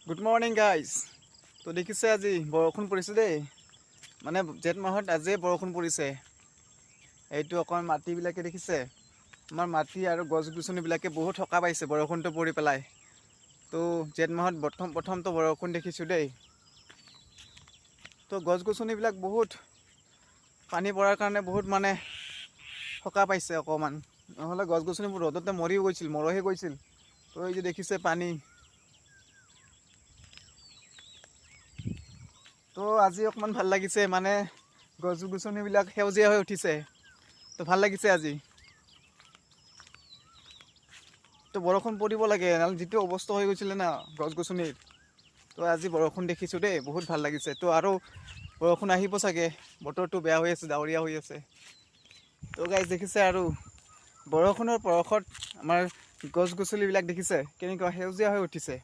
Good morning guys. তো দেখিছে আজি বৰষুণ পৰিছে দেই, মানে জেঠ মাহত আজিয়ে বৰষুণ পৰিছে। এইটো অকণমান মাটিবিলাকে দেখিছে, আমাৰ মাটি আৰু গছ গছনিবিলাকে বহুত সকাহ পাইছে বৰষুণটো পৰি পেলাই। তো জেঠ মাহত প্ৰথমটো বৰষুণ দেখিছোঁ দেই। তো গছ গছনিবিলাক বহুত পানী পৰাৰ কাৰণে বহুত মানে সকাহ পাইছে অকণমান, নহ'লে গছ গছনিবোৰ ৰ'দতে মৰিও গৈছিল, মৰহি গৈছিল। তো এই যে দেখিছে পানী। তো আজি অকণমান ভাল লাগিছে, মানে গছ গছনিবিলাক সেউজীয়া হৈ উঠিছে, তো ভাল লাগিছে আজি। তো বৰষুণ পৰিব লাগে, নহ'লে যিটো অৱস্থা হৈ গৈছিলে না গছ গছনিৰ। তো আজি বৰষুণ দেখিছোঁ দেই, বহুত ভাল লাগিছে। তো আৰু বৰষুণ আহিব চাগে, বতৰটো বেয়া হৈ আছে, ডাৱৰীয়া হৈ আছে। তো গাইজ দেখিছে আৰু বৰষুণৰ পৰশত আমাৰ গছ গছনিবিলাক দেখিছে কেনেকুৱা সেউজীয়া হৈ উঠিছে।